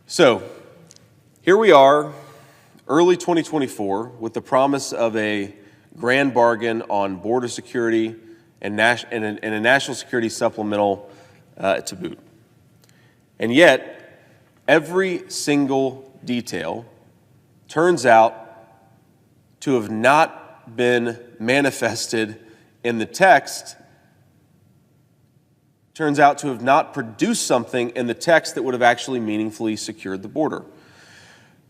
So here we are, early 2024, with the promise of a grand bargain on border security and a national security supplemental to boot. And yet, every single detail turns out to have not been manifested in the text, turns out to have not produced something in the text that would have actually meaningfully secured the border.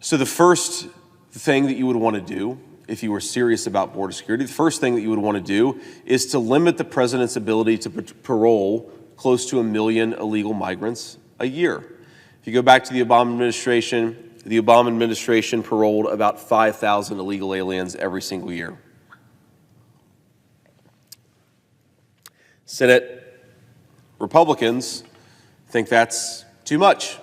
So the first thing that you would want to do, if you were serious about border security, the first thing that you would want to do is to limit the president's ability to parole close to 1 million illegal migrants a year. If you go back to the Obama administration paroled about 5,000 illegal aliens every single year. Senate Republicans think that's too much,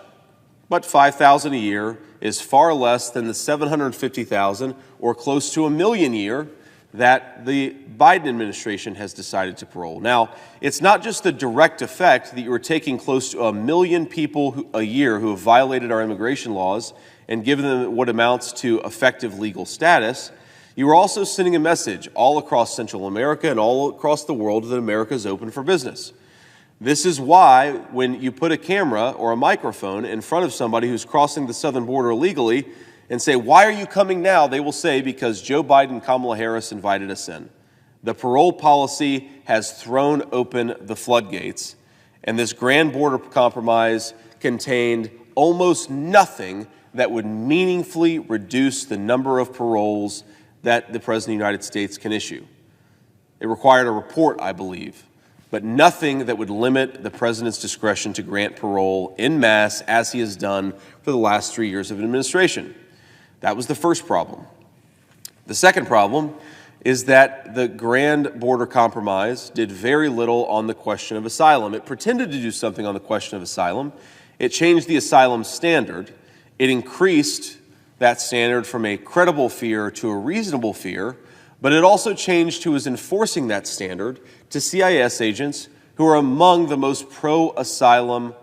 but 5,000 a year is far less than the 750,000 or close to 1 million a year that the Biden administration has decided to parole. Now, it's not just the direct effect that you are taking close to 1 million people a year who have violated our immigration laws and given them what amounts to effective legal status. You are also sending a message all across Central America and all across the world that America is open for business. This is why when you put a camera or a microphone in front of somebody who's crossing the southern border illegally and say, "Why are you coming now?" they will say, "Because Joe Biden and Kamala Harris invited us in." The parole policy has thrown open the floodgates, and this grand border compromise contained almost nothing that would meaningfully reduce the number of paroles that the President of the United States can issue. It required a report, I believe, but nothing that would limit the president's discretion to grant parole en masse as he has done for the last 3 years of administration. That was the first problem. The second problem is that the grand border compromise did very little on the question of asylum. It pretended to do something on the question of asylum. It changed the asylum standard. It increased that standard from a credible fear to a reasonable fear, but it also changed who is enforcing that standard to CIS agents who are among the most pro-asylum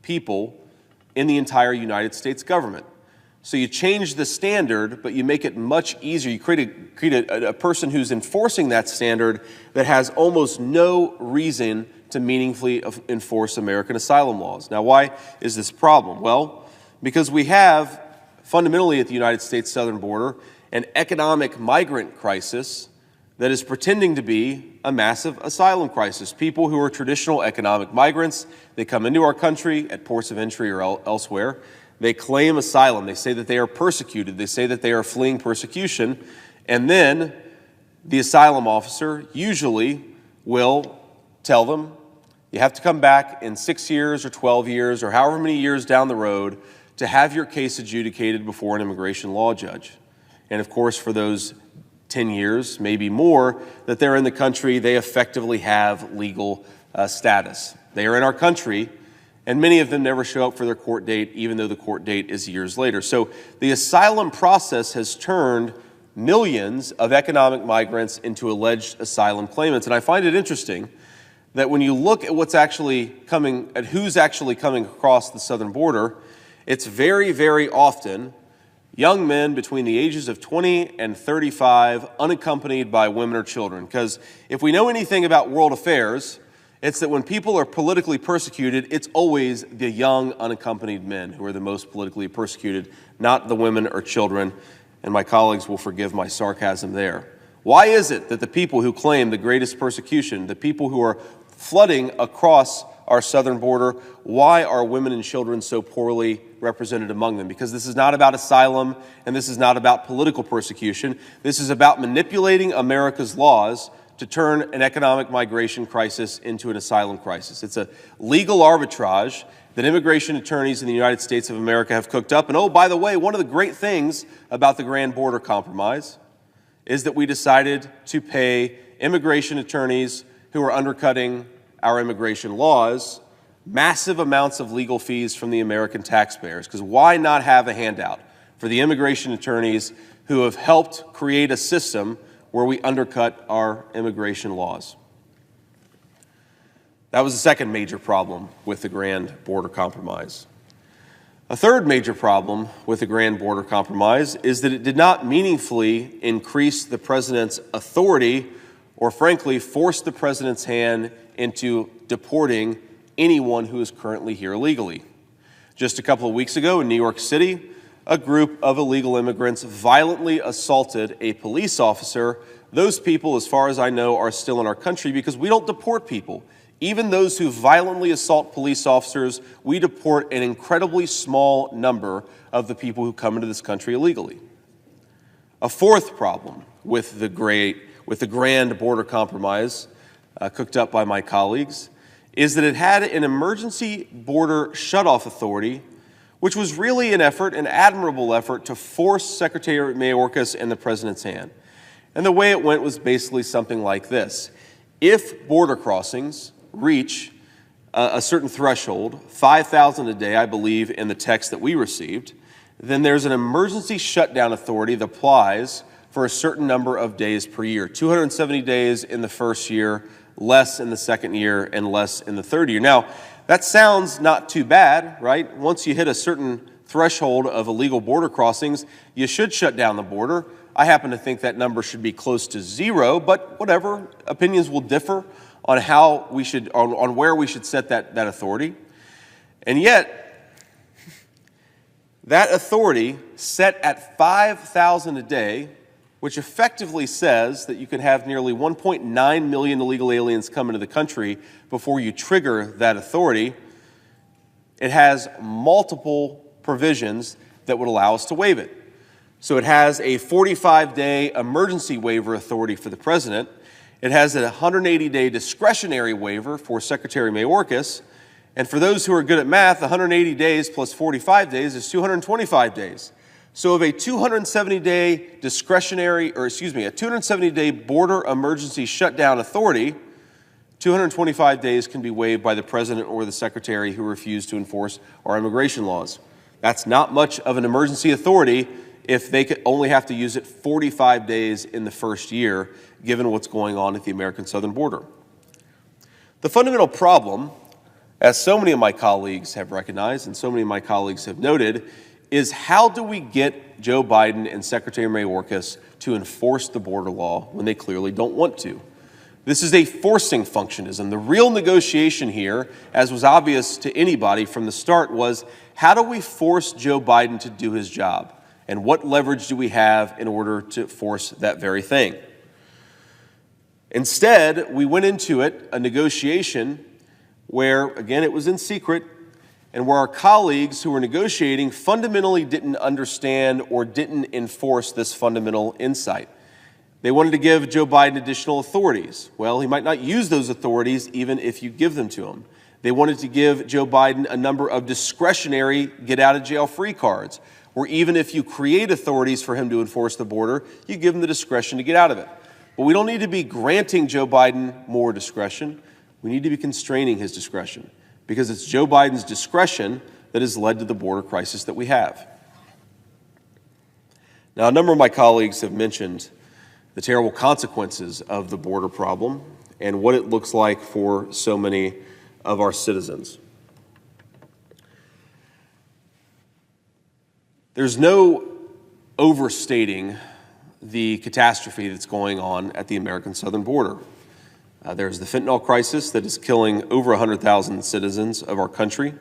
people in the entire United States government. So you change the standard, but you make it much easier. You create a person who's enforcing that standard that has almost no reason to meaningfully enforce American asylum laws. Now, why is this a problem? Well, because we have fundamentally at the United States southern border an economic migrant crisis that is pretending to be a massive asylum crisis. People who are traditional economic migrants, they come into our country at ports of entry or elsewhere. They claim asylum. They say that they are persecuted. They say that they are fleeing persecution. And then the asylum officer usually will tell them, you have to come back in 6 years or 12 years or however many years down the road to have your case adjudicated before an immigration law judge. And of course, for those 10 years, maybe more, that they're in the country, they effectively have legal status. They are in our country, and many of them never show up for their court date, even though the court date is years later. So the asylum process has turned millions of economic migrants into alleged asylum claimants. And I find it interesting that when you look at what's actually coming, at who's actually coming across the southern border, it's very, very often young men between the ages of 20 and 35, unaccompanied by women or children. Because if we know anything about world affairs, it's that when people are politically persecuted, it's always the young, unaccompanied men who are the most politically persecuted, not the women or children. And my colleagues will forgive my sarcasm there. Why is it that the people who claim the greatest persecution, the people who are flooding across our southern border, why are women and children so poorly represented among them? Because this is not about asylum and this is not about political persecution. This is about manipulating America's laws to turn an economic migration crisis into an asylum crisis. It's a legal arbitrage that immigration attorneys in the United States of America have cooked up. And oh, by the way, one of the great things about the grand border compromise is that we decided to pay immigration attorneys who are undercutting our immigration laws massive amounts of legal fees from the American taxpayers. Because why not have a handout for the immigration attorneys who have helped create a system where we undercut our immigration laws? That was the second major problem with the grand border compromise. A third major problem with the grand border compromise is that it did not meaningfully increase the president's authority or, frankly, force the president's hand into deporting anyone who is currently here illegally. Just a couple of weeks ago in New York City, a group of illegal immigrants violently assaulted a police officer. Those people, as far as I know, are still in our country because we don't deport people. Even those who violently assault police officers, we deport an incredibly small number of the people who come into this country illegally. A fourth problem with the grand border compromise cooked up by my colleagues is that it had an emergency border shutoff authority, which was really an admirable effort to force Secretary Mayorkas and the president's hand. And the way it went was basically something like this. If border crossings reach a certain threshold, 5,000 a day, I believe, in the text that we received, then there's an emergency shutdown authority that applies for a certain number of days per year, 270 days in the first year, less in the second year, and less in the third year. Now, that sounds not too bad, right? Once you hit a certain threshold of illegal border crossings, you should shut down the border. I happen to think that number should be close to zero, but whatever, opinions will differ on how we should, on where we should set that authority. And yet, that authority set at 5,000 a day, which effectively says that you can have nearly 1.9 million illegal aliens come into the country before you trigger that authority, it has multiple provisions that would allow us to waive it. So it has a 45-day emergency waiver authority for the president. It has a 180-day discretionary waiver for Secretary Mayorkas. And for those who are good at math, 180 days plus 45 days is 225 days. So of a 270-day a 270-day border emergency shutdown authority, 225 days can be waived by the president or the secretary who refuse to enforce our immigration laws. That's not much of an emergency authority if they could only have to use it 45 days in the first year, given what's going on at the American southern border. The fundamental problem, as so many of my colleagues have recognized and so many of my colleagues have noted, is how do we get Joe Biden and Secretary Mayorkas to enforce the border law when they clearly don't want to? This is a forcing functionism. The real negotiation here, as was obvious to anybody from the start, was how do we force Joe Biden to do his job? And what leverage do we have in order to force that very thing? Instead, we went into it, a negotiation where, again, it was in secret, and where our colleagues who were negotiating fundamentally didn't understand or didn't enforce this fundamental insight. They wanted to give Joe Biden additional authorities. Well, he might not use those authorities even if you give them to him. They wanted to give Joe Biden a number of discretionary get-out-of-jail-free cards, where even if you create authorities for him to enforce the border, you give him the discretion to get out of it. But we don't need to be granting Joe Biden more discretion. We need to be constraining his discretion, because it's Joe Biden's discretion that has led to the border crisis that we have. Now, a number of my colleagues have mentioned the terrible consequences of the border problem and what it looks like for so many of our citizens. There's no overstating the catastrophe that's going on at the American southern border. There's the fentanyl crisis that is killing over 100,000 citizens of our country.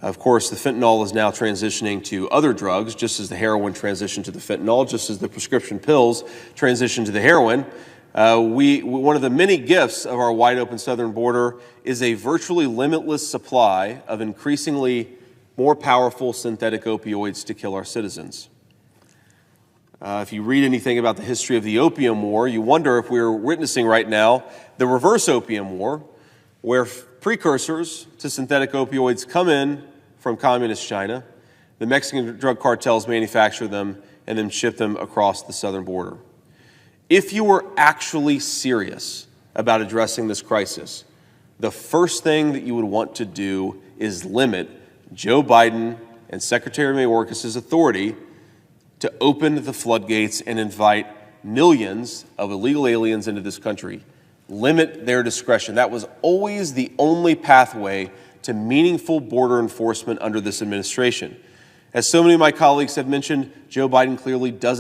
Of course, the fentanyl is now transitioning to other drugs, just as the heroin transitioned to the fentanyl, just as the prescription pills transitioned to the heroin. One of the many gifts of our wide open southern border is a virtually limitless supply of increasingly more powerful synthetic opioids to kill our citizens. If you read anything about the history of the opium war, you wonder if we're witnessing right now the reverse opium war, where precursors to synthetic opioids come in from communist China, the Mexican drug cartels manufacture them, and then ship them across the southern border. If you were actually serious about addressing this crisis, the first thing that you would want to do is limit Joe Biden and Secretary Mayorkas' authority to open the floodgates and invite millions of illegal aliens into this country. Limit their discretion. That was always the only pathway to meaningful border enforcement under this administration. As so many of my colleagues have mentioned, Joe Biden clearly doesn't